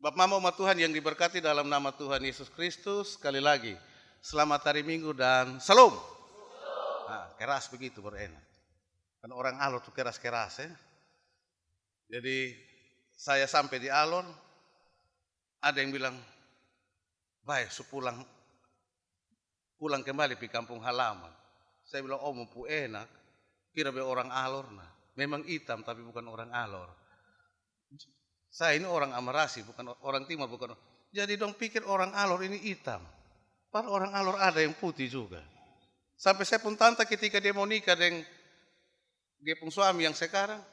Bapak Mama umat Tuhan yang diberkati dalam nama Tuhan Yesus Kristus, sekali lagi selamat hari Minggu dan salam. Nah, keras begitu baru enak. Kan orang Alor tuh keras-keras ya. Jadi saya sampai di Alor, ada yang bilang, baik, pulang kembali di kampung halaman. Saya bilang, oh mau enak, kira be orang Alor. Nah, memang hitam tapi bukan orang Alor. Saya ini orang Amarasi, bukan orang Timur, bukan. Jadi dong pikir orang Alor ini hitam. Padahal orang Alor ada yang putih juga. Sampai saya pun tanta ketika dia mau nikah dengan dia pun suami yang sekarang,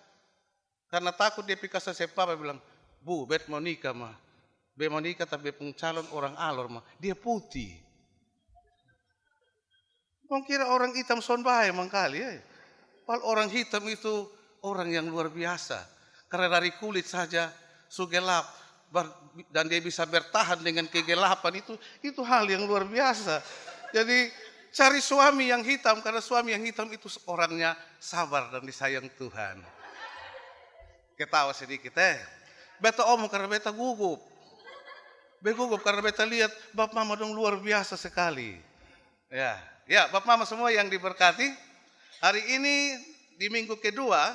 karena takut dia pikir saya papa bilang, bu, bet mau nikah mah, be mau nikah tapi pun calon orang Alor mah, dia putih. Mau kira orang hitam son bahaya mangkali ya. Padahal orang hitam itu orang yang luar biasa, karena dari kulit saja gelap dan dia bisa bertahan dengan kegelapan itu hal yang luar biasa. Jadi cari suami yang hitam, karena suami yang hitam itu orangnya sabar dan disayang Tuhan. Ketawa sedikit beta omong karena beta gugup. Gugup karena beta lihat Bapak Mama dong luar biasa sekali. Ya Bapak Mama semua yang diberkati, hari ini di minggu kedua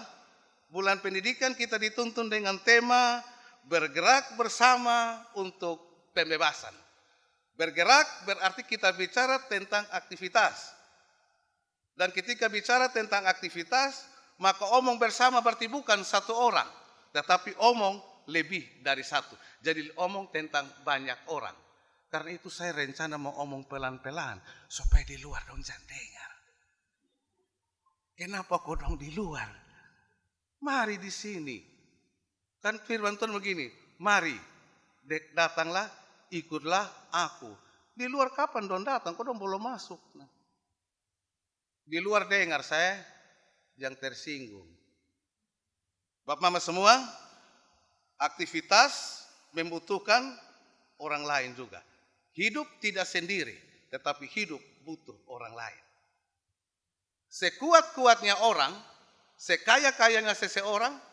bulan pendidikan kita dituntun dengan tema bergerak bersama untuk pembebasan. Bergerak berarti kita bicara tentang aktivitas. Dan ketika bicara tentang aktivitas, maka omong bersama berarti bukan satu orang, tetapi omong lebih dari satu. Jadi omong tentang banyak orang. Karena itu saya rencana mau omong pelan-pelan supaya di luar dong jangan dengar. Kenapa kau dong di luar? Mari di sini. Kan firman Tuhan begini, mari datanglah, ikutlah aku. Di luar kapan dong datang? Kau dong belum masuk. Nah. Di luar dengar saya yang tersinggung. Bapak Mama semua, aktivitas membutuhkan orang lain juga. Hidup tidak sendiri, tetapi hidup butuh orang lain. Sekuat-kuatnya orang, sekaya-kayanya seseorang,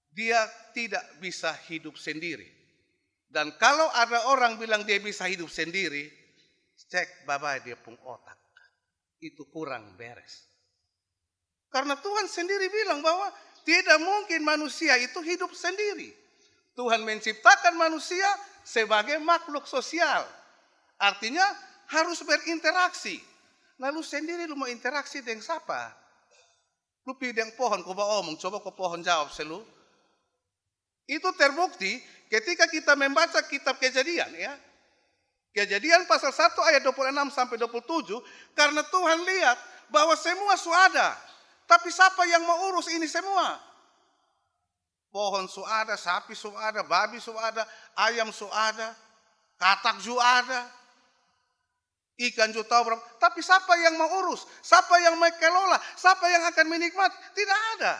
dia tidak bisa hidup sendiri. Dan kalau ada orang bilang dia bisa hidup sendiri, cek babai dia pun otak. Itu kurang beres. Karena Tuhan sendiri bilang bahwa tidak mungkin manusia itu hidup sendiri. Tuhan menciptakan manusia sebagai makhluk sosial. Artinya harus berinteraksi. Lalu sendiri lu mau interaksi dengan siapa? Lu pilih yang pohon, kau bawa omong, coba kau pohon jawab selu. Itu terbukti ketika kita membaca kitab Kejadian ya. Kejadian pasal 1 ayat 26 sampai 27, karena Tuhan lihat bahwa semua suada, tapi siapa yang mau urus ini semua? Pohon suada, sapi suada, babi suada, ayam suada, katak suada, ikan juta berapa, tapi siapa yang mau urus? Siapa yang mau kelola? Siapa yang akan menikmati? Tidak ada.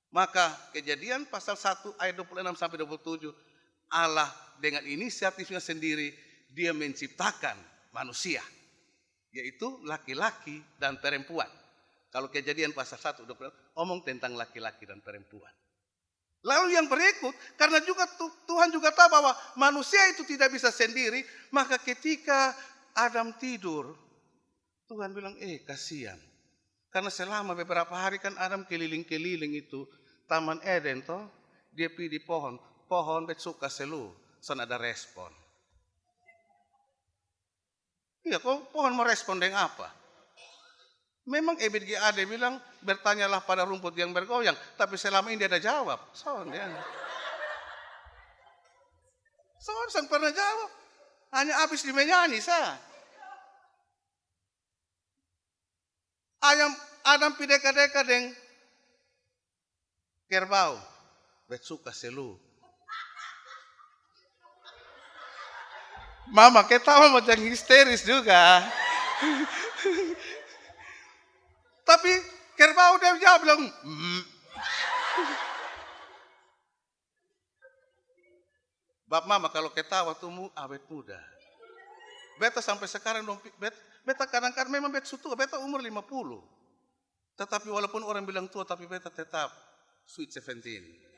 Maka Kejadian pasal 1 ayat 26 sampai 27, Allah dengan inisiatifnya sendiri dia menciptakan manusia, yaitu laki-laki dan perempuan. Kalau Kejadian pasal 1 omong tentang laki-laki dan perempuan. Lalu yang berikut, karena juga Tuhan juga tahu bahwa manusia itu tidak bisa sendiri, maka ketika Adam tidur, Tuhan bilang, kasihan. Karena selama beberapa hari kan Adam keliling-keliling itu Taman Eden toh, dia pergi di pohon bet suka selu, sana ada respon. Iya, kok pohon mau respon dengan apa? Memang EBGAD bilang bertanyalah pada rumput yang bergoyang, tapi selama ini dia ada jawab. Soalnya pernah jawab, hanya habis di menyanyi sah. Adam pideka-deka deng kerbau, bet suka selu. Mama ketawa macam histeris juga. Tapi kerbau dia jawab bilang, Bap Mama kalau ketawa tuh awet muda. Beta sampai sekarang dong, beta kadang-kadang memang beta sutua, beta umur 50. Tetapi walaupun orang bilang tua, tapi beta tetap sweet 17.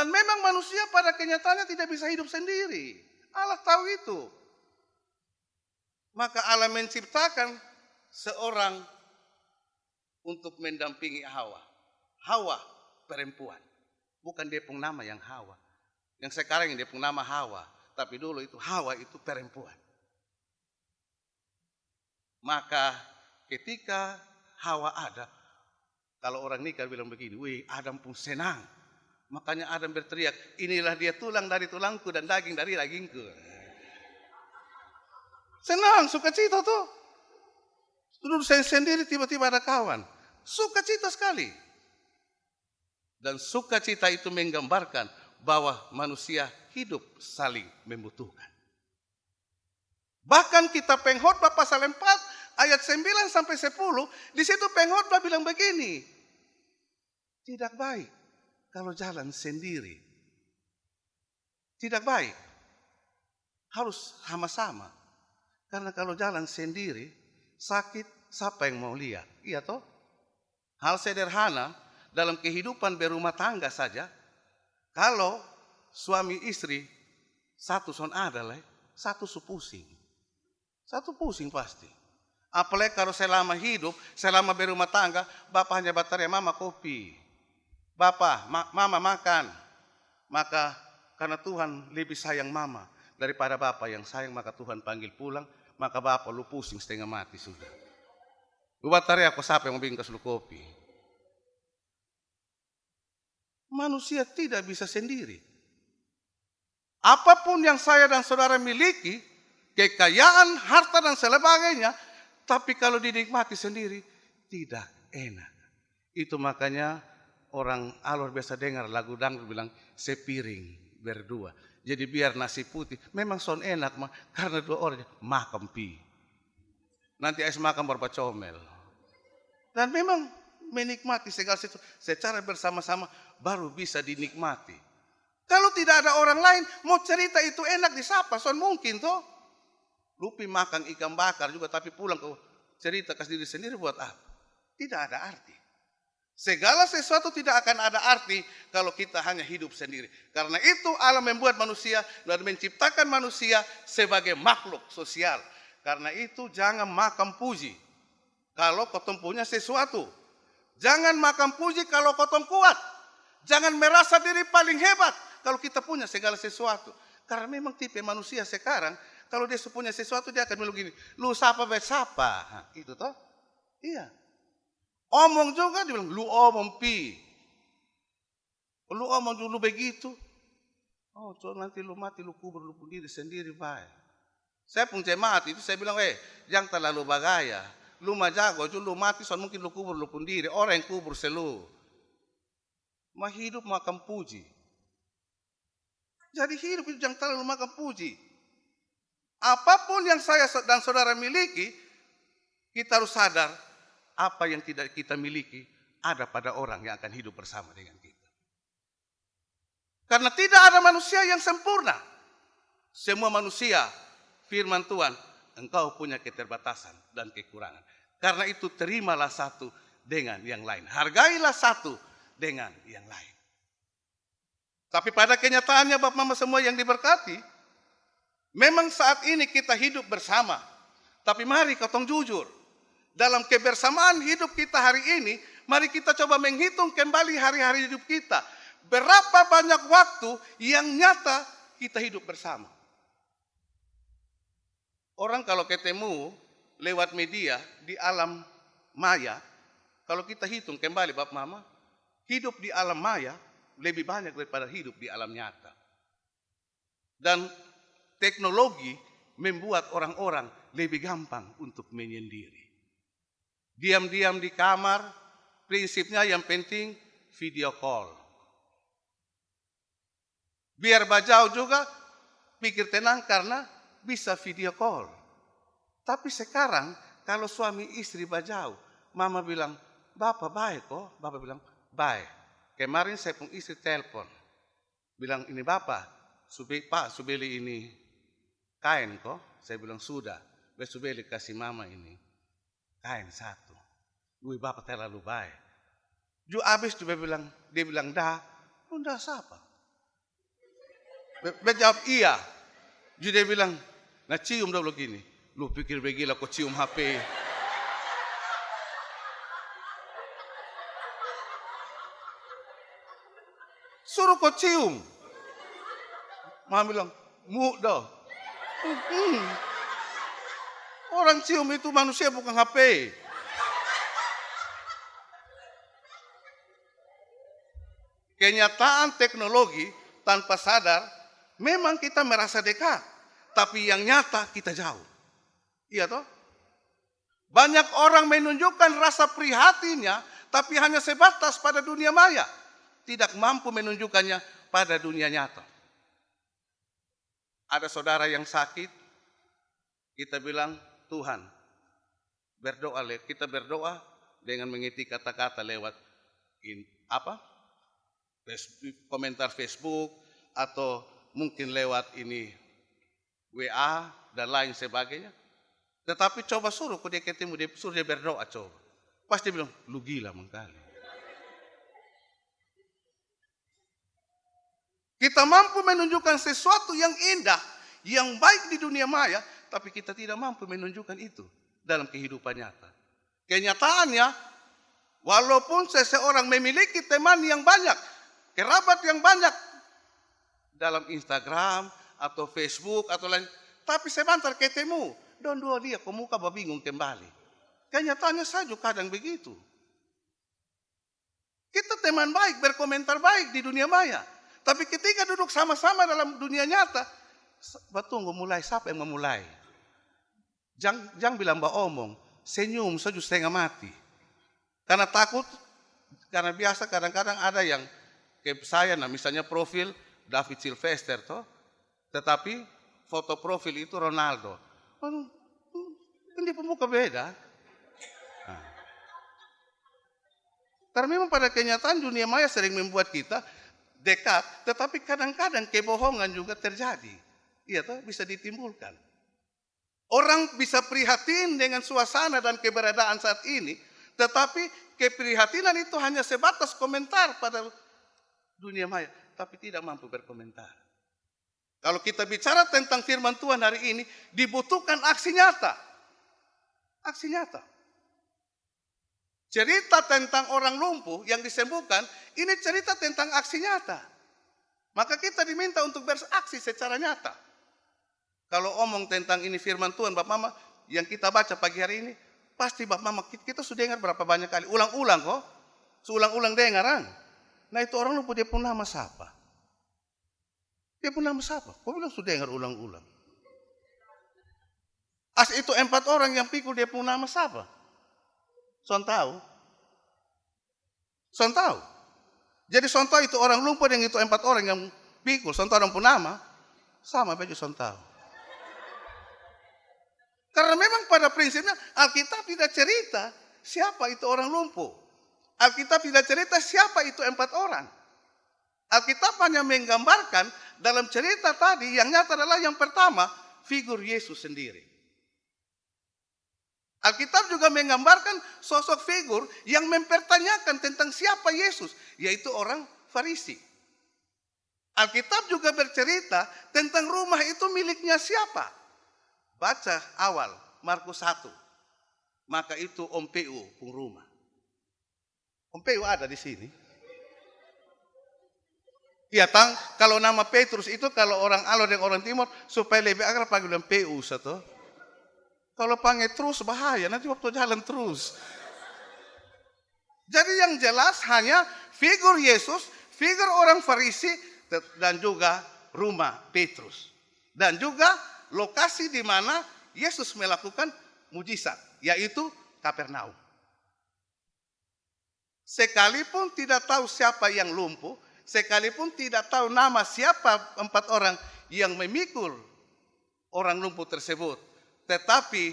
Dan memang manusia pada kenyataannya tidak bisa hidup sendiri. Allah tahu itu. Maka Allah menciptakan seorang untuk mendampingi Hawa. Hawa perempuan. Bukan dia pun nama yang Hawa. Yang sekarang dia pun nama Hawa. Tapi dulu itu Hawa itu perempuan. Maka ketika Hawa ada, kalau orang nikah bilang begini, wih Adam pun senang. Makanya Adam berteriak, inilah dia tulang dari tulangku dan daging dari dagingku. Senang, sukacita tuh. Dulu saya sendiri tiba-tiba ada kawan. Sukacita sekali. Dan sukacita itu menggambarkan bahwa manusia hidup saling membutuhkan. Bahkan kita Pengkhotbah pasal 4 ayat 9 sampai 10, di situ Pengkhotbah bilang begini. Tidak baik kalau jalan sendiri. Tidak baik. Harus sama-sama. Karena kalau jalan sendiri, sakit, siapa yang mau lihat? Iya toh? Hal sederhana dalam kehidupan berumah tangga saja, kalau suami istri satu son adalah, satu pusing. Satu pusing pasti. Apalagi kalau selama hidup, selama berumah tangga, bapak hanya baterai, mama kopi. Bapak, mama makan. Maka karena Tuhan lebih sayang mama daripada bapak yang sayang, maka Tuhan panggil pulang. Maka bapak lu pusing setengah mati sudah. Lu baterai aku siapa yang mau bingkas lu kopi. Manusia tidak bisa sendiri. Apapun yang saya dan saudara miliki, kekayaan, harta dan sebagainya, tapi kalau dinikmati sendiri, tidak enak. Itu makanya orang alor biasa dengar lagu dangdut bilang, sepiring berdua. Jadi biar nasi putih, memang son enak mah, karena dua orang makan pi. Nanti ais makan berapa comel. Dan memang menikmati segala sesuatu secara bersama-sama baru bisa dinikmati. Kalau tidak ada orang lain, mau cerita itu enak disapa, son mungkin toh. Lupi makan ikan bakar juga, tapi pulang ke cerita ke diri sendiri buat apa? Tidak ada arti. Segala sesuatu tidak akan ada arti kalau kita hanya hidup sendiri. Karena itu Allah membuat manusia dan menciptakan manusia sebagai makhluk sosial. Karena itu jangan makan puji kalau kotong punya sesuatu. Jangan makan puji kalau kotong kuat. Jangan merasa diri paling hebat kalau kita punya segala sesuatu. Karena memang tipe manusia sekarang, kalau dia punya sesuatu dia akan bilang gini, lu sapa besapa. Nah, itu toh? Iya. Omong juga dia bilang, lu omong pi. Lu omong dulu begitu. Oh, so nanti lu mati, lu kubur lu diri sendiri baik. Saya pun jemaat itu saya bilang, jangan terlalu bagaya. Lu majago, lu mati, so mungkin lu kubur lu diri. Orang yang kubur selu. Mah hidup makan puji. Jadi hidup itu jangan terlalu makan puji. Apapun yang saya dan saudara miliki, kita harus sadar apa yang tidak kita miliki ada pada orang yang akan hidup bersama dengan kita. Karena tidak ada manusia yang sempurna. Semua manusia, firman Tuhan, engkau punya keterbatasan dan kekurangan. Karena itu terimalah satu dengan yang lain. Hargailah satu dengan yang lain. Tapi pada kenyataannya Bapak Mama semua yang diberkati, memang saat ini kita hidup bersama. Tapi mari kotong jujur. Dalam kebersamaan hidup kita hari ini, mari kita coba menghitung kembali hari-hari hidup kita. Berapa banyak waktu yang nyata kita hidup bersama. Orang kalau ketemu lewat media di alam maya, kalau kita hitung kembali Bapak Mama, hidup di alam maya lebih banyak daripada hidup di alam nyata. Dan teknologi membuat orang-orang lebih gampang untuk menyendiri. Diam-diam di kamar, prinsipnya yang penting video call. Biar bajau juga pikir tenang karena bisa video call. Tapi sekarang kalau suami istri bajau, mama bilang, bapak baik kok. Bapak bilang, baik. Kemarin saya pun istri telepon. Bilang, ini bapak, pak subeli ini kain kok. Saya bilang, sudah. Subeli kasih mama ini kain satu. Wih bapak terlalu baik. Ju abis dia bilang dah. Dah siapa? Jawab iya. Jadi dia bilang, nah cium dulu gini. Lu pikir begila kok cium HP. Suruh kau cium. Mama bilang, mudah. Orang cium itu manusia bukan HP. Kenyataan teknologi tanpa sadar, memang kita merasa dekat. Tapi yang nyata kita jauh. Iya toh? Banyak orang menunjukkan rasa prihatinnya, tapi hanya sebatas pada dunia maya. Tidak mampu menunjukkannya pada dunia nyata. Ada saudara yang sakit, kita bilang, Tuhan, berdoa, kita berdoa dengan mengetik kata-kata lewat komentar Facebook atau mungkin lewat ini WA dan lain sebagainya. Tetapi coba suruh dia ketemu, suruh dia berdoa coba. Pasti bilang, lu gila mengkali. Kita mampu menunjukkan sesuatu yang indah, yang baik di dunia maya, tapi kita tidak mampu menunjukkan itu dalam kehidupan nyata. Kenyataannya, walaupun seseorang memiliki teman yang banyak, kerabat yang banyak dalam Instagram atau Facebook atau lain, tapi sebentar ketemu, dan dua dia, kok muka bingung kembali. Kenyataannya saja kadang begitu. Kita teman baik, berkomentar baik di dunia maya. Tapi ketika duduk sama-sama dalam dunia nyata, tunggu mulai, siapa yang memulai? Jangan bilang omong, senyum saja setengah mati. Karena takut, karena biasa kadang-kadang ada yang kayak saya, misalnya profil David Sylvester, toh, tetapi foto profil itu Ronaldo. Kan dia pemuka beda. Nah. Karena memang pada kenyataan dunia maya sering membuat kita dekat, tetapi kadang-kadang kebohongan juga terjadi. Iya toh, bisa ditimbulkan. Orang bisa prihatin dengan suasana dan keberadaan saat ini, tetapi keprihatinan itu hanya sebatas komentar pada dunia maya, tapi tidak mampu berkomentar. Kalau kita bicara tentang firman Tuhan hari ini, dibutuhkan aksi nyata. Aksi nyata. Cerita tentang orang lumpuh yang disembuhkan, ini cerita tentang aksi nyata. Maka kita diminta untuk beraksi secara nyata. Kalau omong tentang ini firman Tuhan, Bapak Mama, yang kita baca pagi hari ini, pasti Bapak Mama, kita sudah dengar berapa banyak kali. Ulang-ulang kok. Seulang-ulang dengaran. Nah itu orang lumpuh, dia pun nama siapa? Dia pun nama siapa? Kok bilang sudah dengar ulang-ulang? As itu 4 orang yang pikul, dia pun nama siapa? Son tahu? Son tahu? Jadi son tahu itu orang lumpuh yang itu 4 orang yang pikul. Son tahu orang pun nama? Sama baju son tahu. Karena memang pada prinsipnya Alkitab tidak cerita siapa itu orang lumpuh. Alkitab tidak cerita siapa itu 4 orang. Alkitab hanya menggambarkan dalam cerita tadi yang nyata adalah yang pertama, figur Yesus sendiri. Alkitab juga menggambarkan sosok figur yang mempertanyakan tentang siapa Yesus, yaitu orang Farisi. Alkitab juga bercerita tentang rumah itu miliknya siapa. Baca awal, Markus 1. Maka itu Om PU pun rumah. Om PU ada di sini. Iya, kalau nama Petrus itu kalau orang Alor dan orang Timur supaya lebih akrab panggil PU satu. Kalau panggil terus bahaya, nanti waktu jalan terus. Jadi yang jelas hanya figur Yesus, figur orang Farisi, dan juga rumah Petrus. Dan juga lokasi di mana Yesus melakukan mujizat, yaitu Kapernaum. Sekalipun tidak tahu siapa yang lumpuh, sekalipun tidak tahu nama siapa 4 orang yang memikul orang lumpuh tersebut, tetapi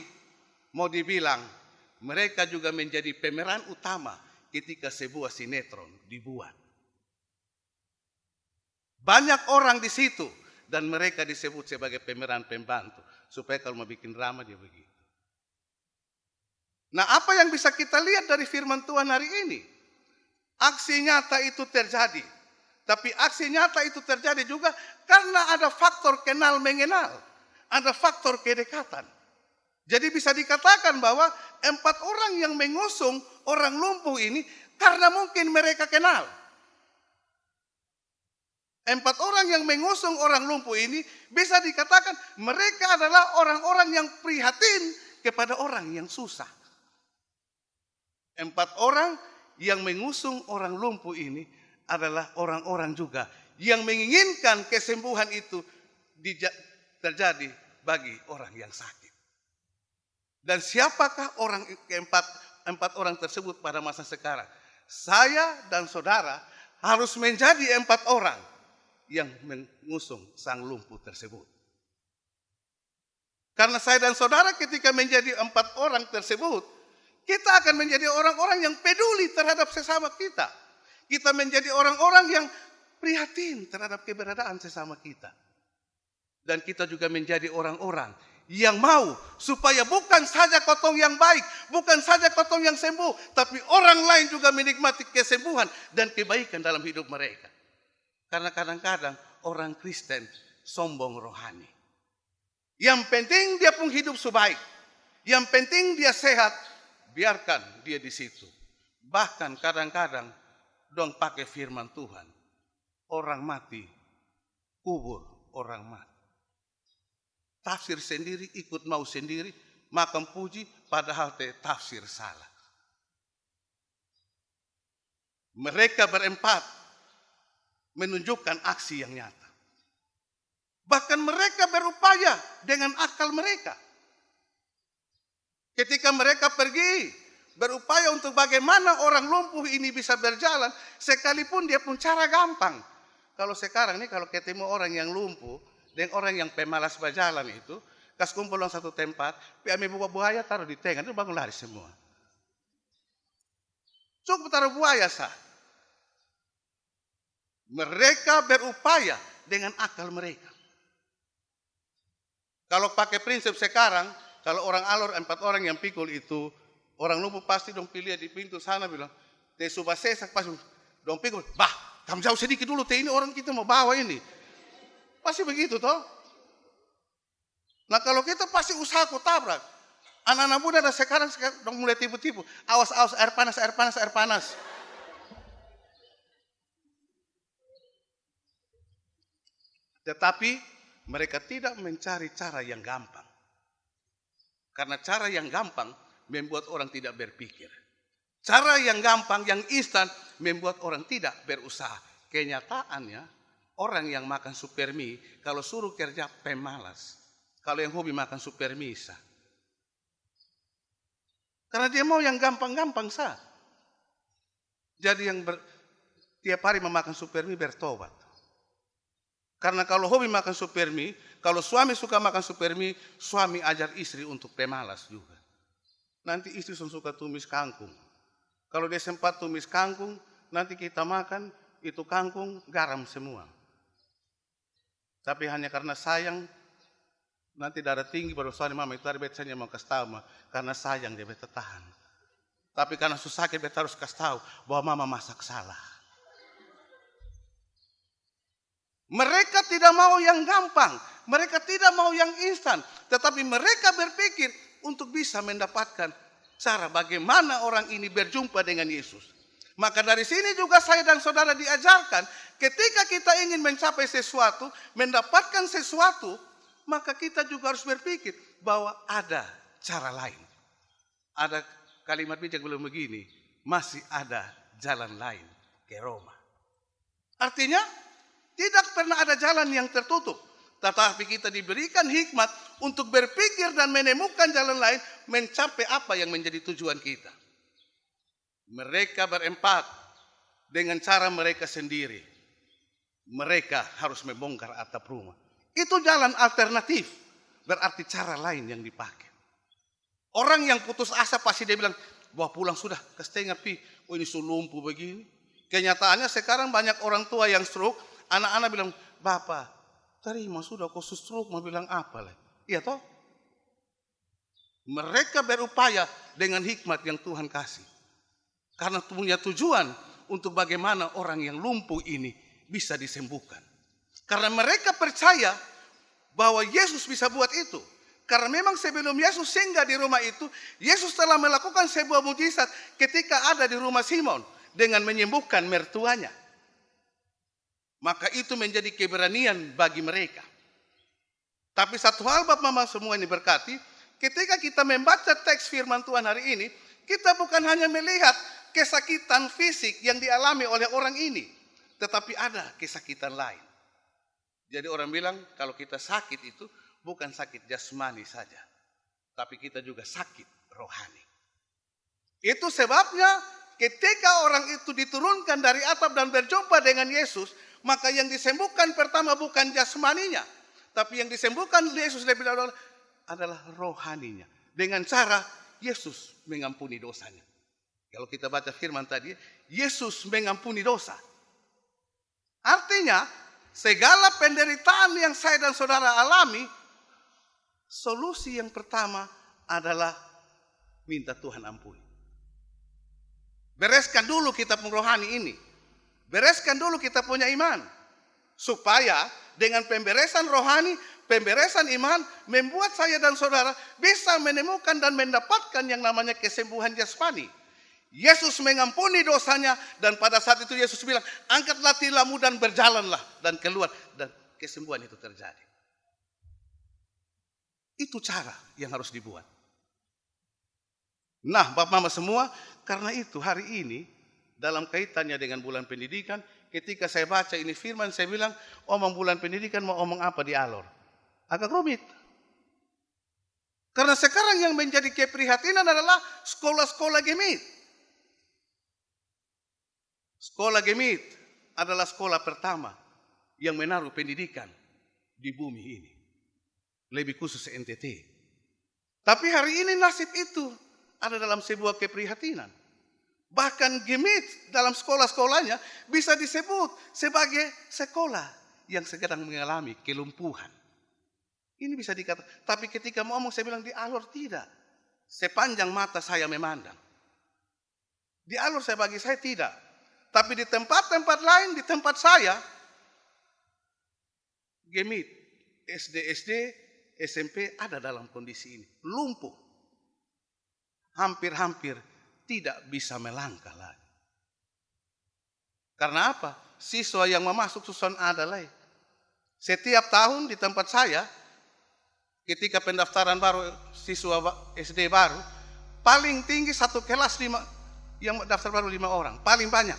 mau dibilang mereka juga menjadi pemeran utama ketika sebuah sinetron dibuat. Banyak orang di situ dan mereka disebut sebagai pemeran pembantu supaya kalau mau bikin drama dia begitu. Nah, apa yang bisa kita lihat dari firman Tuhan hari ini? Aksi nyata itu terjadi. Tapi aksi nyata itu terjadi juga karena ada faktor kenal mengenal. Ada faktor kedekatan. Jadi bisa dikatakan bahwa 4 orang yang mengusung orang lumpuh ini karena mungkin mereka kenal. 4 orang yang mengusung orang lumpuh ini bisa dikatakan mereka adalah orang-orang yang prihatin kepada orang yang susah. 4 orang yang mengusung orang lumpuh ini adalah orang-orang juga yang menginginkan kesembuhan itu terjadi bagi orang yang sakit. Dan siapakah orang keempat orang tersebut pada masa sekarang? Saya dan saudara harus menjadi 4 orang yang mengusung sang lumpuh tersebut. Karena saya dan saudara ketika menjadi 4 orang tersebut, kita akan menjadi orang-orang yang peduli terhadap sesama kita. Kita menjadi orang-orang yang prihatin terhadap keberadaan sesama kita. Dan kita juga menjadi orang-orang yang mau supaya bukan saja kotong yang baik, bukan saja kotong yang sembuh, tapi orang lain juga menikmati kesembuhan dan kebaikan dalam hidup mereka. Karena kadang-kadang orang Kristen sombong rohani. Yang penting dia pun hidup sebaik. Yang penting dia sehat, biarkan dia di situ. Bahkan kadang-kadang dong pakai firman Tuhan. Orang mati, kubur orang mati. Tafsir sendiri, ikut mau sendiri, makan puji, padahal tafsir salah. Mereka berempat menunjukkan aksi yang nyata. Bahkan mereka berupaya dengan akal mereka. Ketika mereka pergi, berupaya untuk bagaimana orang lumpuh ini bisa berjalan, sekalipun dia pun cara gampang. Kalau sekarang nih, kalau ketemu orang yang lumpuh, dengan orang yang pemalas berjalan itu, kas kumpul dalam satu tempat, ambil buaya taruh di tengah, itu bangun lari semua. Cukup taruh buaya sah. Mereka berupaya dengan akal mereka. Kalau pakai prinsip sekarang, kalau orang alor 4 orang yang pikul itu, orang lumpuh pasti dong pilih di pintu sana bilang, te subah sesak pas dong pikul, bah, kamu jauh sedikit dulu, te ini orang kita mau bawa ini. Pasti begitu toh. Nah kalau kita pasti usaha ku tabrak. Anak-anak muda ada sekarang dong mulai tipu-tipu. Awas-awas air panas, air panas, air panas. Tetapi mereka tidak mencari cara yang gampang. Karena cara yang gampang membuat orang tidak berpikir. Cara yang gampang, yang instan membuat orang tidak berusaha. Kenyataannya orang yang makan super mie kalau suruh kerja pemalas. Kalau yang hobi makan super mie sah. Karena dia mau yang gampang-gampang sah. Jadi yang tiap hari memakan super mie bertobat. Karena kalau hobi makan super mie, kalau suami suka makan super mie, suami ajar istri untuk pemalas juga. Nanti istri suka tumis kangkung. Kalau dia sempat tumis kangkung, nanti kita makan itu kangkung garam semua. Tapi hanya karena sayang, nanti darah tinggi baru suami mama itu ada biasanya mau kasih tahu, karena sayang dia bisa tahan. Tapi karena susah sakit dia harus kasih tahu bahwa mama masak salah. Mereka tidak mau yang gampang, mereka tidak mau yang instan, tetapi mereka berpikir untuk bisa mendapatkan cara bagaimana orang ini berjumpa dengan Yesus. Maka dari sini juga saya dan saudara diajarkan, ketika kita ingin mencapai sesuatu, mendapatkan sesuatu, maka kita juga harus berpikir bahwa ada cara lain. Ada kalimat bijak belum begini, masih ada jalan lain ke Roma. Artinya, tidak pernah ada jalan yang tertutup. Tetapi kita diberikan hikmat untuk berpikir dan menemukan jalan lain mencapai apa yang menjadi tujuan kita. Mereka berempat dengan cara mereka sendiri. Mereka harus membongkar atap rumah. Itu jalan alternatif. Berarti cara lain yang dipakai. Orang yang putus asa pasti dia bilang, wah pulang sudah, kesetengah pi. Oh ini lumpuh begini. Kenyataannya sekarang banyak orang tua yang stroke. Anak-anak bilang, Bapak, terima sudah kau stroke, mau bilang apa lah? Iya toh? Mereka berupaya dengan hikmat yang Tuhan kasih. Karena punya tujuan untuk bagaimana orang yang lumpuh ini bisa disembuhkan. Karena mereka percaya bahwa Yesus bisa buat itu. Karena memang sebelum Yesus singgah di rumah itu, Yesus telah melakukan sebuah mujizat ketika ada di rumah Simon dengan menyembuhkan mertuanya. Maka itu menjadi keberanian bagi mereka. Tapi satu hal Bapak Mama semua ini berkati, ketika kita membaca teks firman Tuhan hari ini, kita bukan hanya melihat kesakitan fisik yang dialami oleh orang ini, tetapi ada kesakitan lain. Jadi orang bilang kalau kita sakit itu bukan sakit jasmani saja, tapi kita juga sakit rohani. Itu sebabnya ketika orang itu diturunkan dari atap dan berjumpa dengan Yesus, maka yang disembuhkan pertama bukan jasmaninya, tapi yang disembuhkan Yesus lebih dahulu adalah rohaninya. Dengan cara Yesus mengampuni dosanya. Kalau kita baca firman tadi, Yesus mengampuni dosa. Artinya, segala penderitaan yang saya dan saudara alami, solusi yang pertama adalah minta Tuhan ampuni. Bereskan dulu kita punya rohani ini. Bereskan dulu kita punya iman. Supaya dengan pemberesan rohani, pemberesan iman, membuat saya dan saudara bisa menemukan dan mendapatkan yang namanya kesembuhan jasmani. Yesus mengampuni dosanya dan pada saat itu Yesus bilang, angkatlah tilammu dan berjalanlah, dan keluar, dan kesembuhan itu terjadi. Itu cara yang harus dibuat. Nah, Bapak Mama semua, karena itu hari ini dalam kaitannya dengan bulan pendidikan, ketika saya baca ini firman, saya bilang, omong bulan pendidikan mau omong apa di Alor? Agak rumit. Karena sekarang yang menjadi keprihatinan adalah sekolah-sekolah gemit. Sekolah gemit adalah sekolah pertama yang menaruh pendidikan di bumi ini. Lebih khusus NTT. Tapi hari ini nasib itu ada dalam sebuah keprihatinan. Bahkan gemit dalam sekolah-sekolahnya bisa disebut sebagai sekolah yang sedang mengalami kelumpuhan. Ini bisa dikatakan. Tapi ketika mau ngomong saya bilang di Alor tidak. Sepanjang mata saya memandang. Di Alor bagi saya tidak. Tapi di tempat-tempat lain, di tempat saya, gemit, SD, SMP ada dalam kondisi ini. Lumpuh. Hampir-hampir tidak bisa melangkah lagi. Karena apa? Siswa yang memasuk susun adalah setiap tahun di tempat saya, ketika pendaftaran baru siswa SD baru, paling tinggi satu kelas yang daftar baru 5 orang, paling banyak.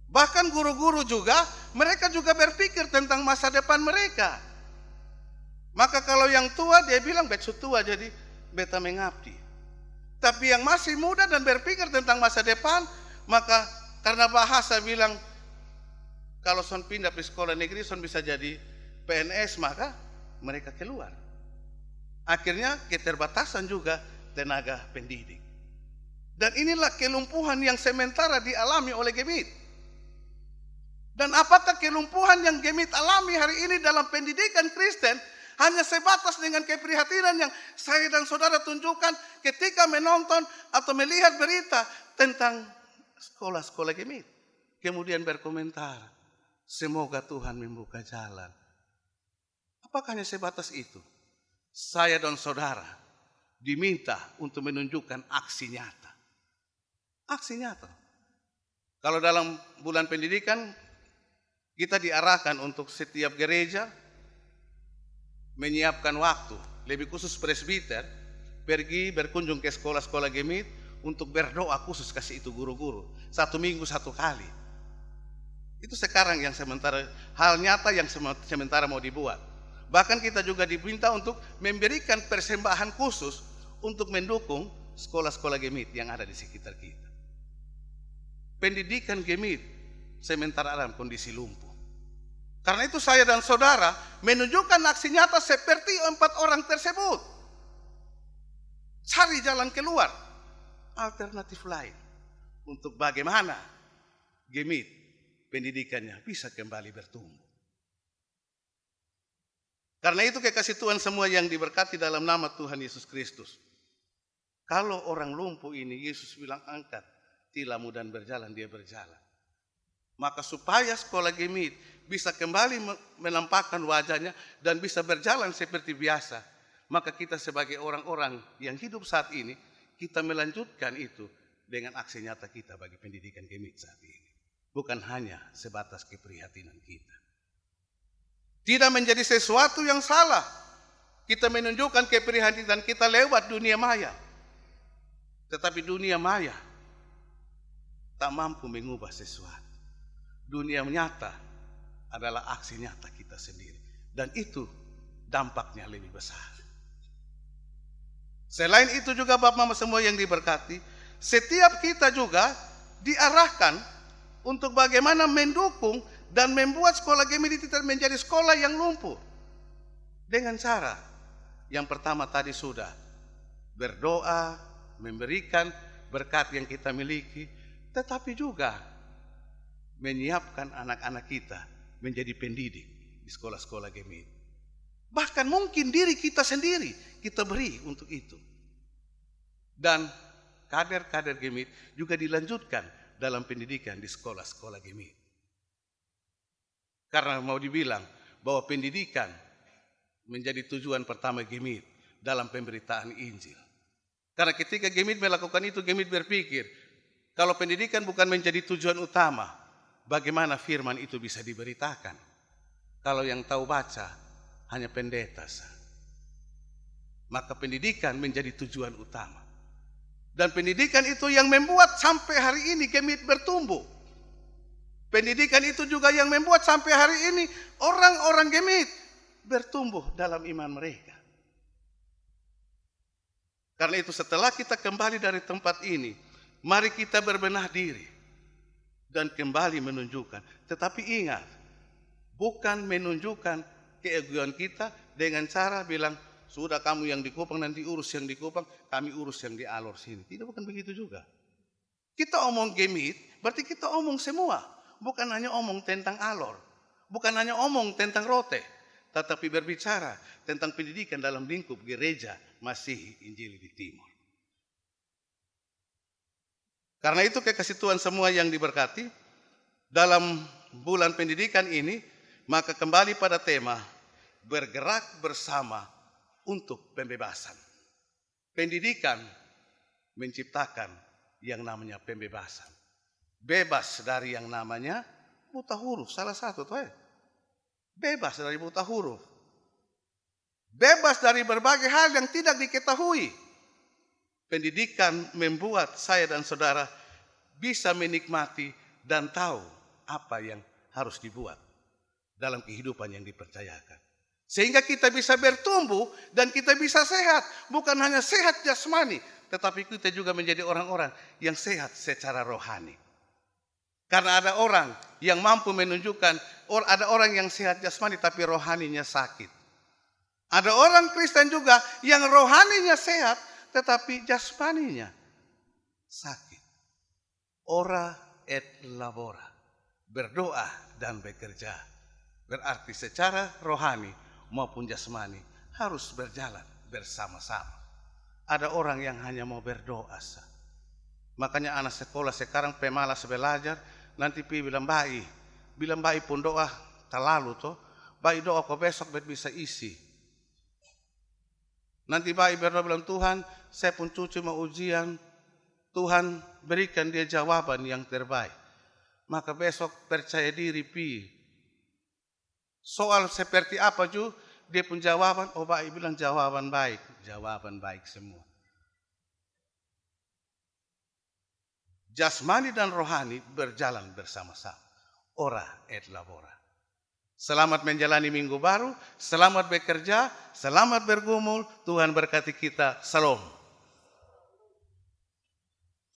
Bahkan guru-guru juga, mereka juga berpikir tentang masa depan mereka. Maka kalau yang tua dia bilang bet tua jadi beta mengabdi. Tapi yang masih muda dan berpikir tentang masa depan, maka karena bahasa bilang kalau son pindah ke sekolah negeri son bisa jadi PNS, maka mereka keluar. Akhirnya keterbatasan juga tenaga pendidik. Dan inilah kelumpuhan yang sementara dialami oleh gemit. Dan apakah kelumpuhan yang gemit alami hari ini dalam pendidikan Kristen hanya sebatas dengan keprihatinan yang saya dan saudara tunjukkan ketika menonton atau melihat berita tentang sekolah-sekolah gemit. Kemudian berkomentar, semoga Tuhan membuka jalan. Apakah hanya sebatas itu? Saya dan saudara diminta untuk menunjukkan aksi nyata. Aksi nyata. Kalau dalam bulan pendidikan, kita diarahkan untuk setiap gereja menyiapkan waktu, lebih khusus presbiter, pergi berkunjung ke sekolah-sekolah gemit untuk berdoa khusus kasih itu guru-guru. 1 minggu 1 kali. Itu sekarang yang sementara, hal nyata yang sementara mau dibuat. Bahkan kita juga diminta untuk memberikan persembahan khusus untuk mendukung sekolah-sekolah gemit yang ada di sekitar kita. Pendidikan gemit sementara dalam kondisi lumpuh. Karena itu saya dan saudara menunjukkan aksi nyata seperti 4 orang tersebut. Cari jalan keluar, alternatif lain untuk bagaimana gemit pendidikannya bisa kembali bertumbuh. Karena itu kekasih Tuhan semua yang diberkati dalam nama Tuhan Yesus Kristus. Kalau orang lumpuh ini Yesus bilang angkat tilammu dan berjalan, dia berjalan. Maka supaya sekolah Gemit bisa kembali menampakkan wajahnya dan bisa berjalan seperti biasa, maka kita sebagai orang-orang yang hidup saat ini, kita melanjutkan itu dengan aksi nyata kita bagi pendidikan Gemit saat ini. Bukan hanya sebatas keprihatinan kita. Tidak menjadi sesuatu yang salah kita menunjukkan keprihatinan kita lewat dunia maya. Tetapi dunia maya tak mampu mengubah sesuatu. Dunia nyata adalah aksi nyata kita sendiri. Dan itu dampaknya lebih besar. Selain itu juga Bapak Mama semua yang diberkati, setiap kita juga diarahkan untuk bagaimana mendukung dan membuat sekolah Gemit itu menjadi sekolah yang lumpuh. Dengan cara yang pertama tadi sudah berdoa, memberikan berkat yang kita miliki, tetapi juga menyiapkan anak-anak kita menjadi pendidik di sekolah-sekolah Gemit. Bahkan mungkin diri kita sendiri kita beri untuk itu. Dan kader-kader Gemit juga dilanjutkan dalam pendidikan di sekolah-sekolah Gemit. Karena mau dibilang bahwa pendidikan menjadi tujuan pertama Gemit dalam pemberitaan Injil. Karena ketika Gemit melakukan itu, Gemit berpikir, kalau pendidikan bukan menjadi tujuan utama, bagaimana firman itu bisa diberitakan? Kalau yang tahu baca hanya pendeta. Maka pendidikan menjadi tujuan utama. Dan pendidikan itu yang membuat sampai hari ini Gemit bertumbuh. Pendidikan itu juga yang membuat sampai hari ini orang-orang Gemit bertumbuh dalam iman mereka. Karena itu setelah kita kembali dari tempat ini, mari kita berbenah diri dan kembali menunjukkan. Tetapi ingat, bukan menunjukkan keegoan kita dengan cara bilang, sudah kamu yang di Kupang nanti urus yang di Kupang, kami urus yang di Alor sini. Tidak, bukan begitu juga. Kita omong Gemit, berarti kita omong semua. Bukan hanya omong tentang Alor, bukan hanya omong tentang Rote, tetapi berbicara tentang pendidikan dalam lingkup gereja Masihi Injili di Timur. Karena itu kekasih Tuhan semua yang diberkati, dalam bulan pendidikan ini, maka kembali pada tema bergerak bersama untuk pembebasan. Pendidikan menciptakan yang namanya pembebasan. Bebas dari yang namanya buta huruf, salah satu tuh bebas dari buta huruf. Bebas dari berbagai hal yang tidak diketahui. Pendidikan membuat saya dan saudara bisa menikmati dan tahu apa yang harus dibuat dalam kehidupan yang dipercayakan. Sehingga kita bisa bertumbuh dan kita bisa sehat. Bukan hanya sehat jasmani, tetapi kita juga menjadi orang-orang yang sehat secara rohani. Karena ada orang yang mampu menunjukkan, ada orang yang sehat jasmani tapi rohaninya sakit. Ada orang Kristen juga yang rohaninya sehat tetapi jasmaninya sakit. Ora et labora, berdoa dan bekerja. Berarti secara rohani maupun jasmani harus berjalan bersama-sama. Ada orang yang hanya mau berdoa. Makanya anak sekolah sekarang pemalas belajar, nanti bilang bayi pun doa terlalu toh, bayi doa kok besok bisa isi. Nanti bayi berdoa bilang, Tuhan saya pun cucu mau ujian, Tuhan berikan dia jawaban yang terbaik. Maka besok percaya diri soal seperti apa dia pun jawaban, oh bayi bilang jawaban baik semua. Jasmani dan rohani berjalan bersama-sama. Ora et labora. Selamat menjalani minggu baru, selamat bekerja, selamat bergumul, Tuhan berkati kita. Salam.